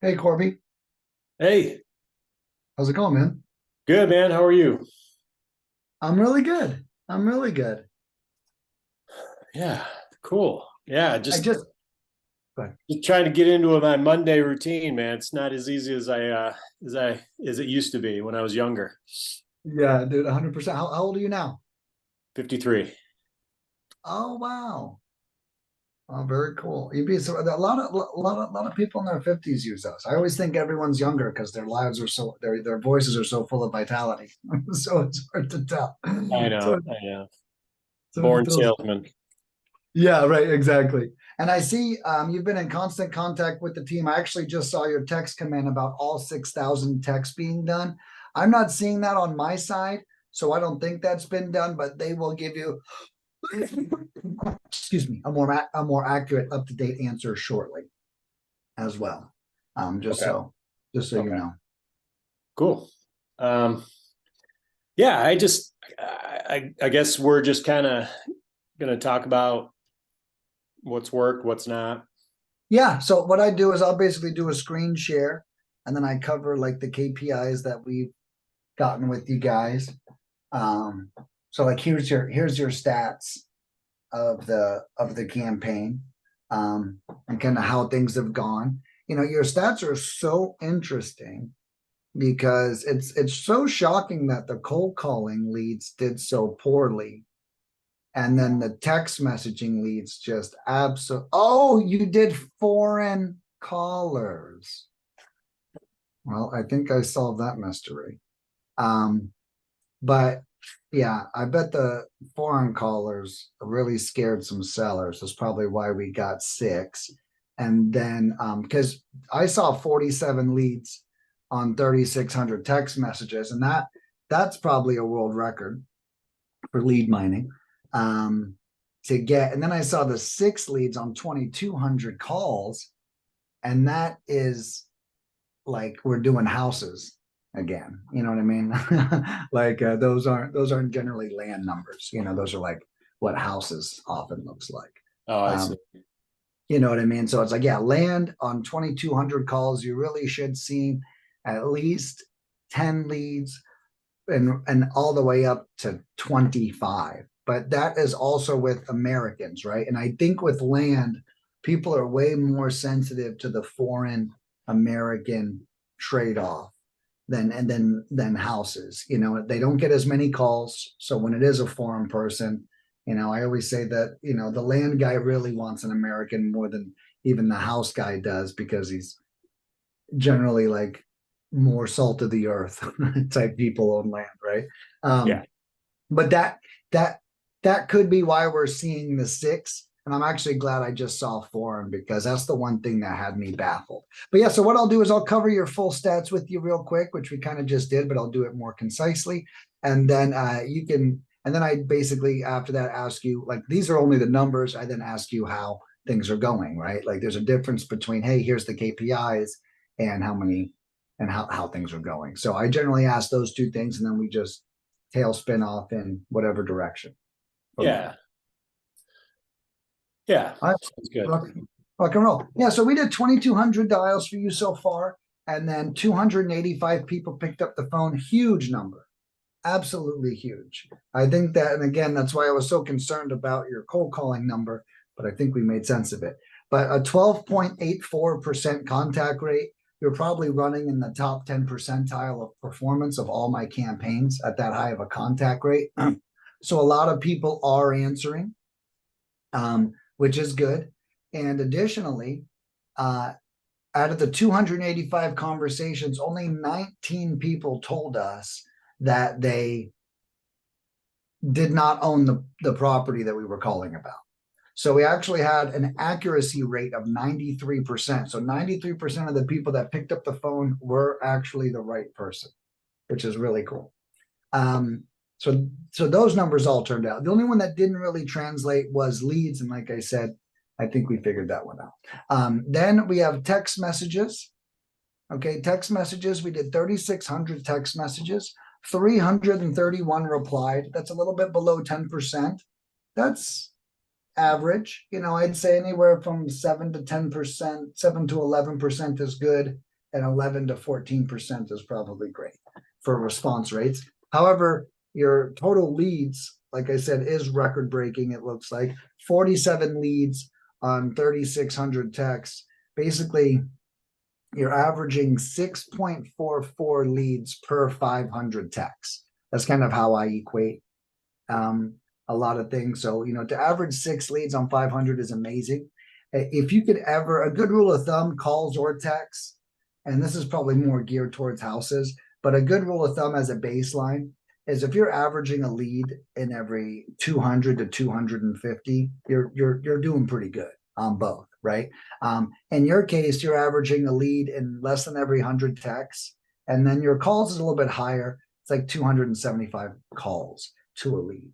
Hey Corby, Hey, how's it going, man? good man. How are you? I'm really good. I'm really good. Yeah, cool. Yeah, I just just, but just trying to get into my Monday routine, man. It's not as easy as it used to be when I was younger. yeah, dude, 100%. How old are you now? 53. Oh, wow. Oh, very cool. You'd be so a lot of people in their 50s use those. I always think everyone's younger because their lives are so their voices are so full of vitality. So it's hard to tell. I know, So I know. so it Born feels salesman. yeah, right, exactly. And I see you've been in constant contact with the team. I actually just saw your text come in about all 6,000 texts being done. I'm not seeing that on my side, so I don't think that's been done, but they will give you, excuse me, a more accurate, up to date answer shortly as well. Just Okay. so just so you Okay. know. Cool. Um, yeah, I guess we're just kind of gonna talk about what's worked, what's not. Yeah. So what I do is I'll basically do a screen share, and then I cover like the KPIs that we've gotten with you guys. Um, so like here's your stats of the campaign, and kind of how things have gone. Your stats are so interesting because it's so shocking that the cold calling leads did so poorly, and then the text messaging leads just absolute. Oh, you did foreign callers. Well, I think I solved that mystery. Um, But yeah, I bet the foreign callers really scared some sellers. That's probably why we got six. And then because I saw 47 leads on 3,600 text messages, and that's probably a world record for lead mining. Um, to get, and then I saw the six leads on 2,200 calls, and that is like we're doing houses again. You know what I mean? Like those aren't generally land numbers. Those are like what houses often looks like. Oh, I see. Um, you know what I mean? So it's like, yeah, land on 2,200 calls, you really should see at least 10 leads and all the way up to 25. But that is also with Americans, right? And I think with land, people are way more sensitive to the foreign American trade-off than houses. They don't get as many calls. So when it is a foreign person, I always say that, the land guy really wants an American more than even the house guy does because he's generally like more salt of the earth type people on land, right? Yeah. Um, but that that could be why we're seeing the six. And I'm actually glad I just saw foreign because that's the one thing that had me baffled. But yeah, so what I'll do is I'll cover your full stats with you real quick, which we kind of just did, but I'll do it more concisely. And then and then I basically after that ask you, like, these are only the numbers. I then ask you how things are going, right? Like there's a difference between, hey, here's the KPIs and how many and how things are going. So I generally ask those two things, and then we just tailspin off in whatever direction from Yeah. there. Yeah. All right, Sounds good. rock and roll. Yeah, so we did 2,200 dials for you so far, and then 285 people picked up the phone. Huge number, absolutely huge. I think that, and again, that's why I was so concerned about your cold calling number, but I think we made sense of it. But a 12.84% contact rate. You're probably running in the top 10 percentile of performance of all my campaigns at that high of a contact rate. So a lot of people are answering, which is good. And additionally, uh, out of the 285 conversations, only 19 people told us that they did not own the property that we were calling about. So we actually had an accuracy rate of 93%. So 93% of the people that picked up the phone were actually the right person, which is really cool. Um, so those numbers all turned out. The only one that didn't really translate was leads, and like I said, I think we figured that one out. Then we have text messages. Okay, text messages. We did 3,600 text messages. 331 replied. That's a little bit below 10%. That's average. I'd say anywhere from 7 to 10%, 7 to 11% is good. and 11 to 14% is probably great for response rates. However, your total leads, like I said, is record breaking. It looks like 47 leads on 3,600 texts. Basically, you're averaging 6.44 leads per 500 texts. That's kind of how I equate a lot of things. So, to average 6 leads on 500 is amazing. If you could ever, a good rule of thumb, calls or texts, and this is probably more geared towards houses, but a good rule of thumb as a baseline is if you're averaging a lead in every 200 to 250, you're doing pretty good on both, right? In your case, you're averaging a lead in less than every 100 texts, and then your calls is a little bit higher. It's like 275 calls to a lead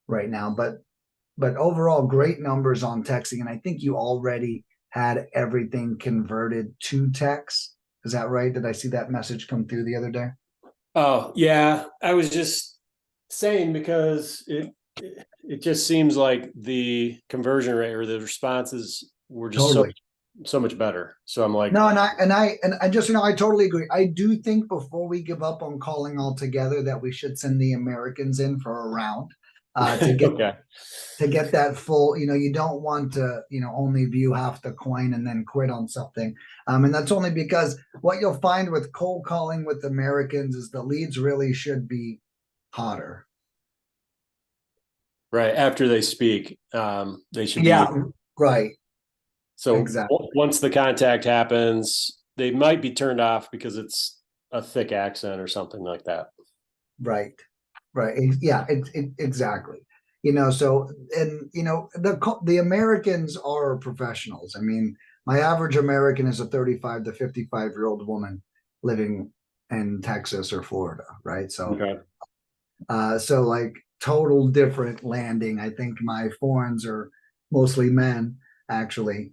right now, but overall, great numbers on texting, and I think you already had everything converted to text. Is that right? Did I see that message come through the other day? Oh, yeah. I was just saying because it just seems like the conversion rate or the responses were just Totally. so much better. So I'm like, No, and I just, I totally agree. I do think before we give up on calling altogether that we should send the Americans in for a round to get okay. to get that full, you don't want to, only view half the coin and then quit on something. And that's only because what you'll find with cold calling with Americans is the leads really should be hotter. Right. After they speak, they should Yeah, be. right. So Exactly. once the contact happens, they might be turned off because it's a thick accent or something like that. Right. Right. Yeah, exactly. So, and the Americans are professionals. I mean, my average American is a 35 to 55-year-old woman living in Texas or Florida, right? So, Okay. so like total different landing. I think my foreigners are mostly men, actually.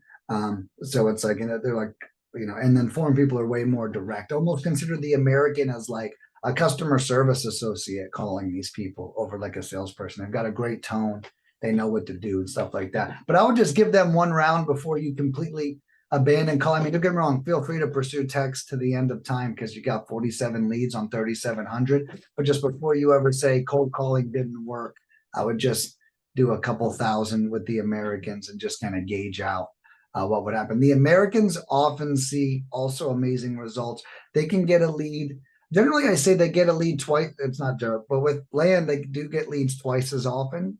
So it's like, they're like, and then foreign people are way more direct. Almost consider the American as like a customer service associate calling these people over like a salesperson. They've got a great tone. They know what to do and stuff like that. But I would just give them one round before you completely abandon calling. I mean, don't get me wrong. Feel free to pursue text to the end of time because you got 47 leads on 3,700. But just before you ever say cold calling didn't work, I would just do a couple thousand with the Americans and just kind of gauge out what would happen. The Americans often see also amazing results. They can get a lead. Generally, I say they get a lead twice. It's not joke, but with land, they do get leads twice as often.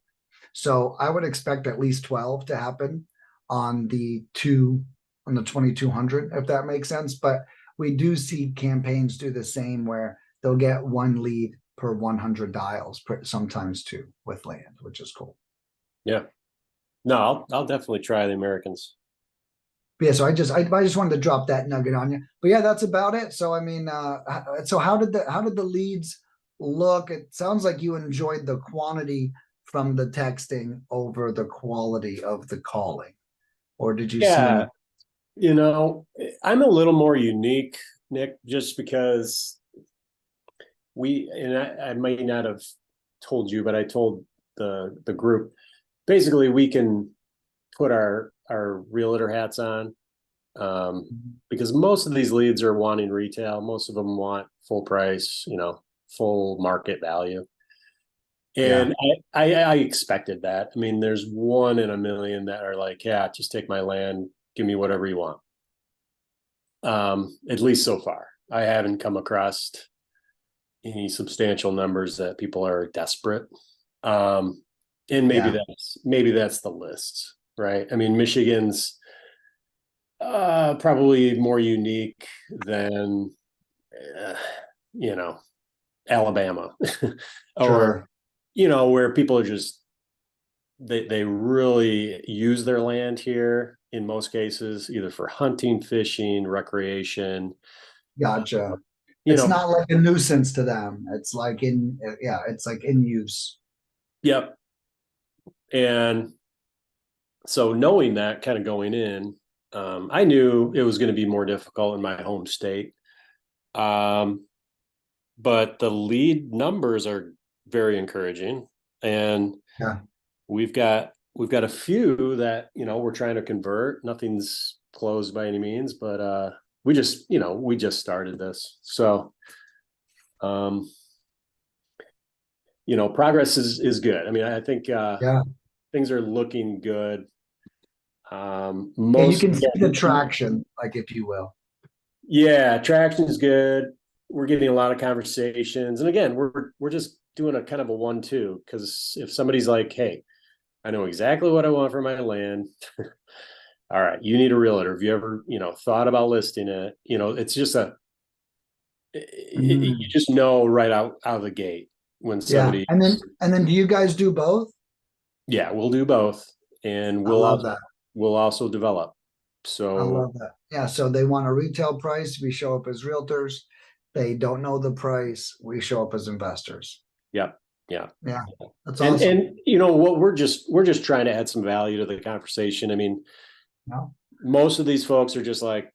So I would expect at least 12 to happen on the 2,200, if that makes sense. But we do see campaigns do the same where they'll get one lead per 100 dials, sometimes two with land, which is cool. Yeah. No, I'll definitely try the Americans. Yeah, so I just wanted to drop that nugget on you. But yeah, that's about it. So I mean, so how did the leads look? It sounds like you enjoyed the quantity from the texting over the quality of the calling, or did you see any? Yeah. I'm a little more unique, Nick, just because I might not have told you, but I told the group, basically we can put our realtor hats on, because most of these leads are wanting retail. Most of them want full price, full market value. And I expected that. I mean, there's 1 in a million that are like, yeah, just take my land, give me whatever you want. At least so far, I haven't come across any substantial numbers that people are desperate. And maybe that's the list, right? I mean, Michigan's probably more unique than Alabama or Sure. where people are just they really use their land here in most cases, either for hunting, fishing, recreation. Gotcha. You It's know, not like a nuisance to them. It's like it's like in use. yep. And so knowing that kind of going in, I knew it was going to be more difficult in my home state. But the lead numbers are very encouraging, and Yeah. we've got a few that we're trying to convert. Nothing's closed by any means, but we just, we just started this. So, progress is good. I mean, I think, Yeah. things are looking good. And you Most, can see the traction, like if you will. yeah, traction is good. We're getting a lot of conversations. And again, we're just doing a kind of a 1-2, because if somebody's like, hey, I know exactly what I want for my land. All right, you need a realtor. Have you ever, thought about listing it? It's just you just know right out of the gate when Yeah. somebody, And then do you guys do both? yeah, we'll do both, and I love that. we'll also develop. I So love that. Yeah. So they want a retail price. We show up as realtors. They don't know the price. We show up as investors. yeah, yeah. Yeah. That's And awesome. what we're just trying to add some value to the conversation. I mean, No? most of these folks are just like,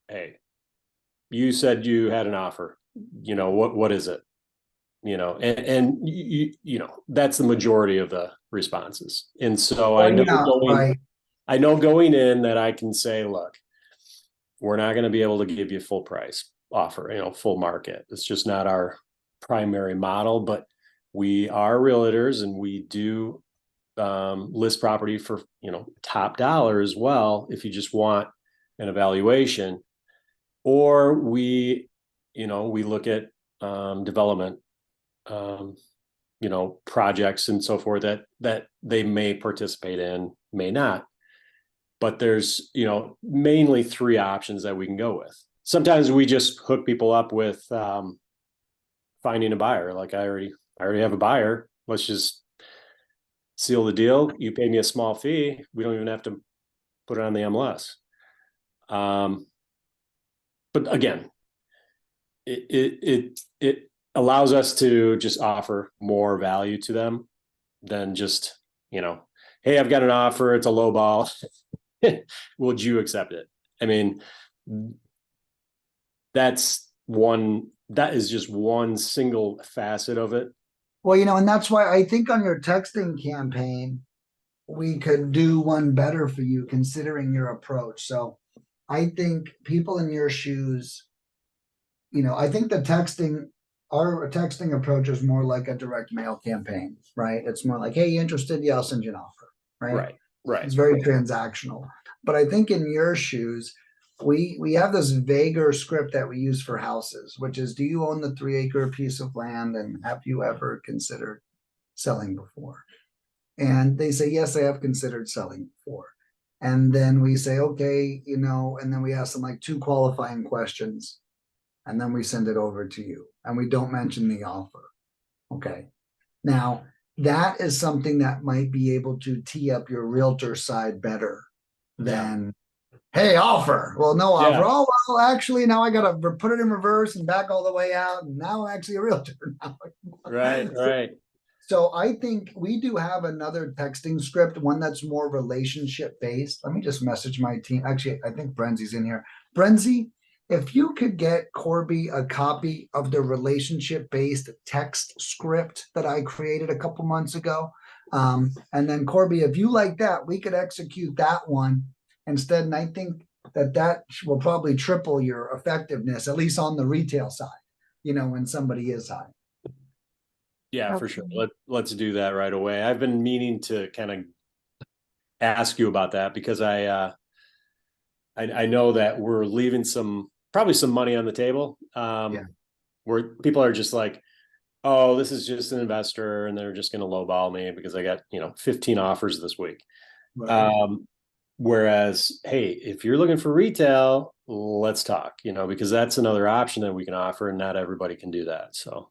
hey, you said you had an offer. What is it? That's the majority of the responses. And so Well, yeah, right. I know going in that I can say, look, we're not going to be able to give you full price offer, full market. It's just not our primary model, but we are realtors, and we do list property for, top dollar as well, if you just want an evaluation. Or we look at development, projects and so forth that they may participate in, may not. But there's, mainly 3 options that we can go with. Sometimes we just hook people up with finding a buyer. Like I already have a buyer. Let's just seal the deal. You pay me a small fee. We don't even have to put it on the MLS. But again, it allows us to just offer more value to them than just, hey, I've got an offer. It's a low ball. Would you accept it? I mean, that is just one single facet of it. Well, and that's why I think on your texting campaign, we could do one better for you considering your approach. So I think people in your shoes, I think our texting approach is more like a direct mail campaign, right? It's more like, hey, you interested? Yeah, I'll send you an offer, right? Right. It's very transactional. But I think in your shoes, we have this vaguer script that we use for houses, which is, do you own the 3-acre piece of land, and have you ever considered selling before? And they say, yes, I have considered selling before. And then we say, okay, and then we ask them like 2 qualifying questions, and then we send it over to you, and we don't mention the offer. Okay. Now, that is something that might be able to tee up your realtor side better than, hey, offer. Well, no offer. Yeah. Oh, well, actually, now I got to put it in reverse and back all the way out. And now I'm actually a realtor now. Right. So I think we do have another texting script, one that's more relationship based. Let me just message my team. Actually, I think Brenzy's in here. Brenzy, if you could get Corby a copy of the relationship based text script that I created a couple months ago. And then Corby, if you like that, we could execute that one instead. And I think that will probably triple your effectiveness, at least on the retail side, when somebody is high. Yeah, for sure. Let's do that right away. I've been meaning to kind of ask you about that, because I know that we're leaving probably some money on the table, where people are just like, oh, this is just an investor, and they're just going to lowball me because I got 15 offers this week. Right. Whereas, hey, if you're looking for retail, let's talk, because that's another option that we can offer, and not everybody can do that. So.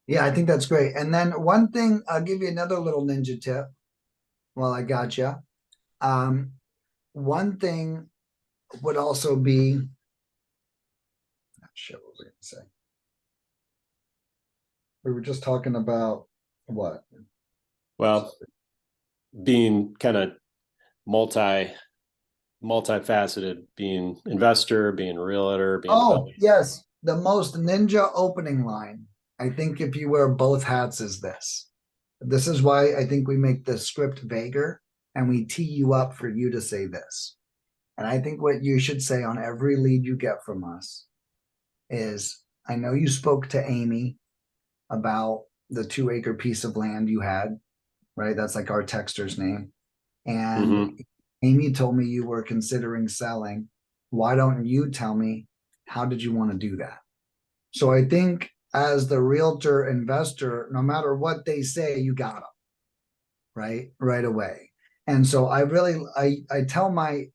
Yeah, I think that's great. And then one thing, I'll give you another little ninja tip while I got you. One thing would also be, not sure what was I going to say. We were just talking about what? Well, being kind of multifaceted, being investor, being realtor, being yes, the most ninja opening line, I think, if you wear both hats, is this. This is why I think we make the script vaguer, and we tee you up for you to say this. And I think what you should say on every lead you get from us is, I know you spoke to Amy about the 2 acre piece of land you had, right? That's like our texter's name. And Mhm. Amy told me you were considering selling. Why don't you tell me, how did you want to do that? So I think as the realtor investor, no matter what they say, you got them right away. And so I tell my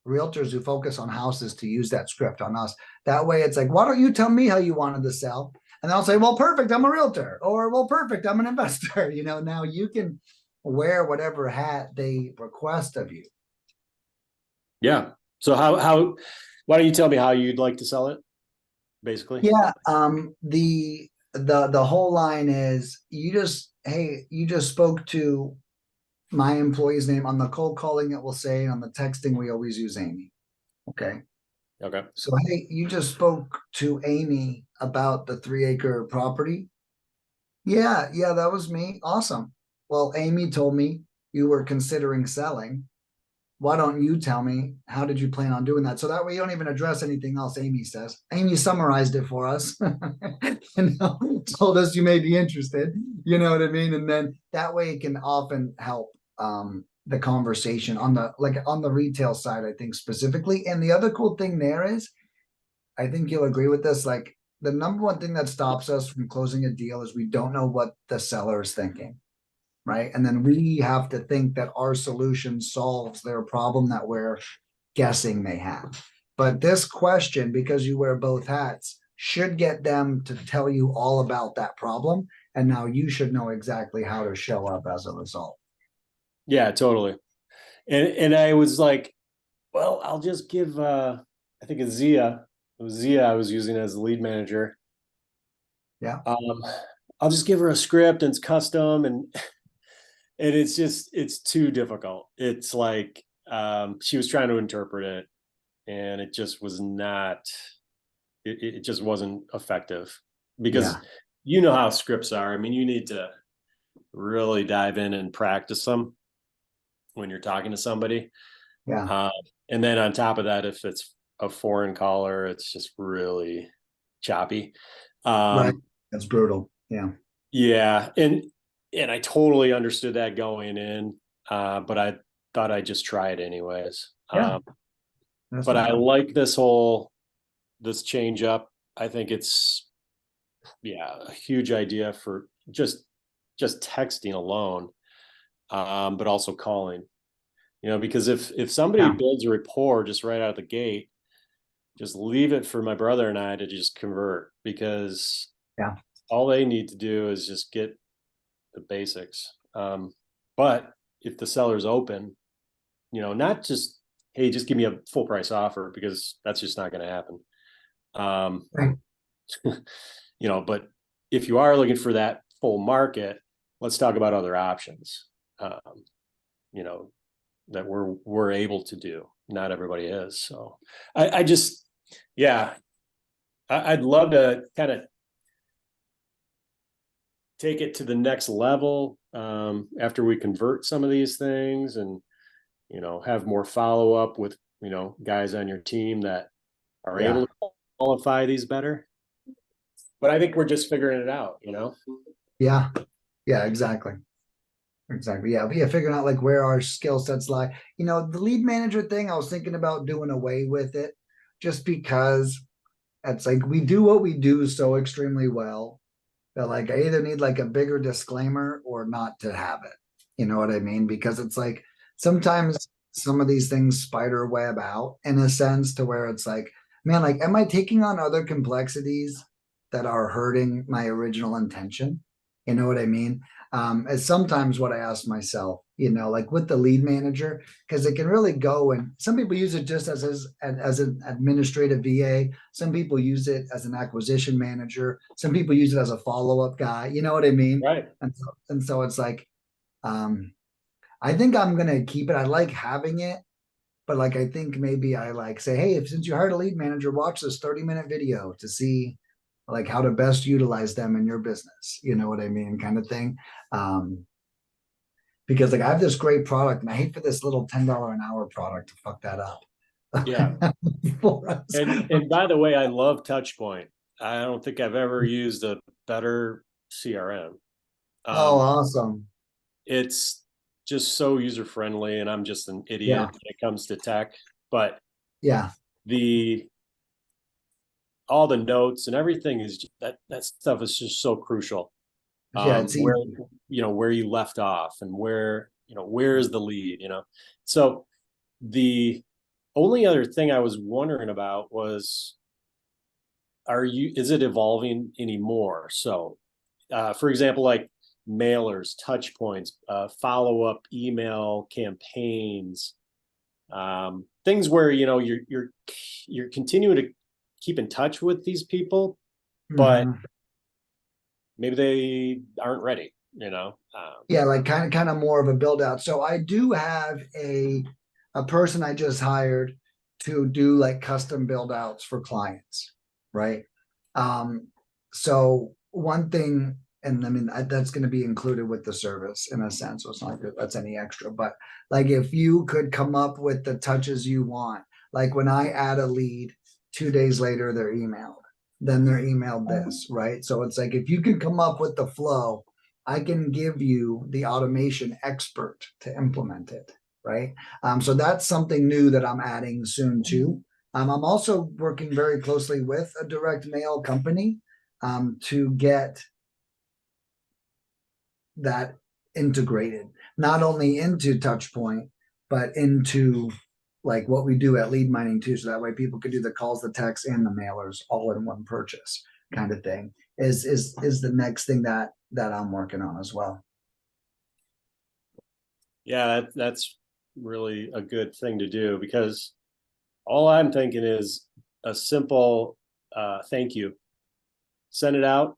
realtors who focus on houses to use that script on us. That way it's like, why don't you tell me how you wanted to sell? And they'll say, well, perfect, I'm a realtor, or well, perfect, I'm an investor. Now you can wear whatever hat they request of you. Yeah. So why don't you tell me how you'd like to sell it, basically? Yeah. The whole line is, you just spoke to my employee's name. On the cold calling, it will say, on the texting, we always use Amy. Okay. Okay. So, hey, you just spoke to Amy about the 3 acre property. Yeah, yeah, that was me. Awesome. Well, Amy told me you were considering selling. Why don't you tell me, how did you plan on doing that? So that way you don't even address anything else Amy says. Amy summarized it for us, told us you may be interested. You know what I mean? And then that way it can often help the conversation on the retail side, I think specifically. And the other cool thing there is, I think you'll agree with this, like the number one thing that stops us from closing a deal is we don't know what the seller is thinking, right? And then we have to think that our solution solves their problem that we're guessing they have. But this question, because you wear both hats, should get them to tell you all about that problem. And now you should know exactly how to show up as a result. Yeah, totally. And I was like, well, I'll just give I think it's Zia. It was Zia I was using as the lead manager. Yeah. I'll just give her a script and it's custom and it's too difficult. It's like she was trying to interpret it and it just was not it just wasn't effective because Yeah. you know how scripts are. I mean, you need to really dive in and practice them when you're talking to somebody. Yeah. Uh, and then on top of that, if it's a foreign caller, it's just really choppy. Right. Um, That's brutal. Yeah. yeah, and I totally understood that going in, but I thought I'd just try it anyways. Yeah. That's But I fine. like this change up. I think it's a huge idea for just texting alone, but also calling. Because if somebody Yeah. builds a rapport just right out of the gate, just leave it for my brother and I to just convert because Yeah. all they need to do is just get the basics. But if the seller's open, not just, hey, just give me a full price offer because that's just not going to happen. Right. But if you are looking for that full market, let's talk about other options. You know, that we're able to do. Not everybody is. So I just, yeah, I'd love to kind of take it to the next level after we convert some of these things and, have more follow up with, guys on your team that are Yeah. able to qualify these better. But I think we're just figuring it out, Yeah. Yeah. Exactly. Exactly. Yeah. But yeah, figuring out like where our skill sets lie. The lead manager thing, I was thinking about doing away with it just because it's like we do what we do so extremely well that like I either need like a bigger disclaimer or not to have it. You know what I mean? Because it's like sometimes some of these things spider web out in a sense to where it's like, man, like, am I taking on other complexities that are hurting my original intention? You know what I mean? It's sometimes what I ask myself, like with the lead manager, because it can really go, and some people use it just as an administrative VA. Some people use it as an acquisition manager. Some people use it as a follow-up guy. You know what I mean? Right. And so it's like, um, I think I'm gonna keep it. I like having it, but like I think maybe I like say, hey, if since you hired a lead manager, watch this 30-minute video to see like how to best utilize them in your business. You know what I mean? Kind of thing. Um, because like I have this great product and I hate for this little $10 an hour product to fuck that up. Yeah. For us. And by the way, I love Touchpoint. I don't think I've ever used a better CRM. Oh, Um, awesome. it's just so user friendly, and I'm just an Yeah. idiot when it comes to tech. But Yeah. the all the notes and everything is just, that stuff is just so crucial. Yeah. It's Where easy. where you left off and where where is the lead. So the only other thing I was wondering about was, is it evolving anymore? So for example, like mailers, touch points, follow-up email campaigns, things where you're continuing to keep in touch with these people, but Mhm. maybe they aren't ready. Yeah, like kind of more of a build out. So I do have a person I just hired to do like custom build outs for clients, right? Um, so one thing, and I mean that's going to be included with the service in a sense, so it's not like that's any extra, but like if you could come up with the touches you want, like when I add a lead, 2 days later they're emailed, then they're emailed this, right? So it's like if you can come up with the flow, I can give you the automation expert to implement it, right? So that's something new that I'm adding soon too. I'm also working very closely with a direct mail company to get that integrated, not only into Touchpoint, but into like what we do at Lead Mining too. So that way people could do the calls, the texts, and the mailers all in one purchase kind of thing. Is the next thing that I'm working on as well. Yeah, that's really a good thing to do, because all I'm thinking is a simple thank you. Send it out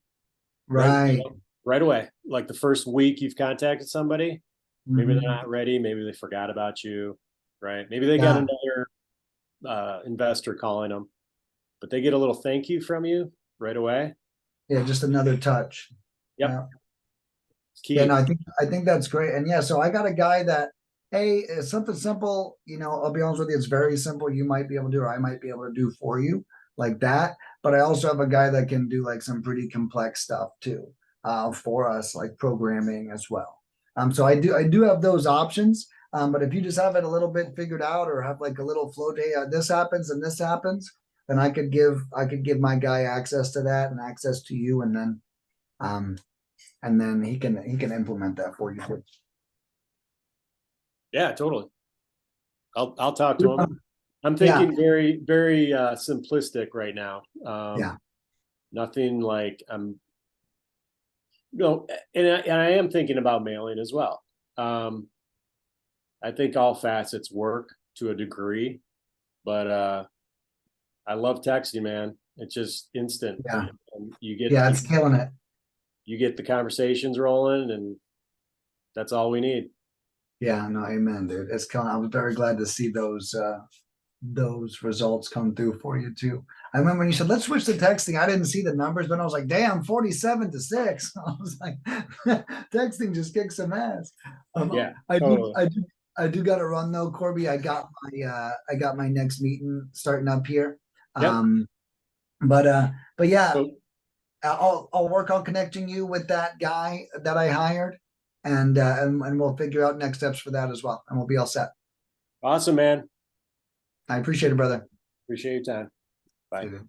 right, Right. right away. Like the first week you've contacted somebody, maybe they're Mhm. not ready, maybe they forgot about you, right? Maybe they got Yeah. another investor calling them, but they get a little thank you from you right away. Yeah. Just another touch. Yep, Yeah. Yeah. No, key. I think that's great. And yeah, so I got a guy that, hey, it's something simple. I'll be honest with you, it's very simple. You might be able to do, or I might be able to do for you like that. But I also have a guy that can do like some pretty complex stuff too, for us, like programming as well. So I do have those options. But if you just have it a little bit figured out or have like a little flow day, this happens and this happens, then I could give my guy access to that and access to you, um, and then he can implement that for you. Yeah, totally. I'll talk to them. I'm Yeah, thinking very, very simplistic right now. yeah, Nothing like no, and I am thinking about mailing as well. Um, I think all facets work to a degree, but I love texting, man. It's just instant, yeah, and yeah. It's killing it. you get the conversations rolling, and that's all we need. Yeah, no, amen, dude. It's killing. I was very glad to see those results come through for you too. I remember when you said let's switch to texting. I didn't see the numbers, but I was like, damn, 47-6. I was like, texting just kicks some ass. Yeah, I do, totally. I do got to run though, Corby. I got my next meeting starting up here. Yep. Um, but yeah, So I'll work on connecting you with that guy that I hired, and we'll figure out next steps for that as well, and we'll be all set. awesome, man. I appreciate it, brother. Appreciate your time. See Bye. you.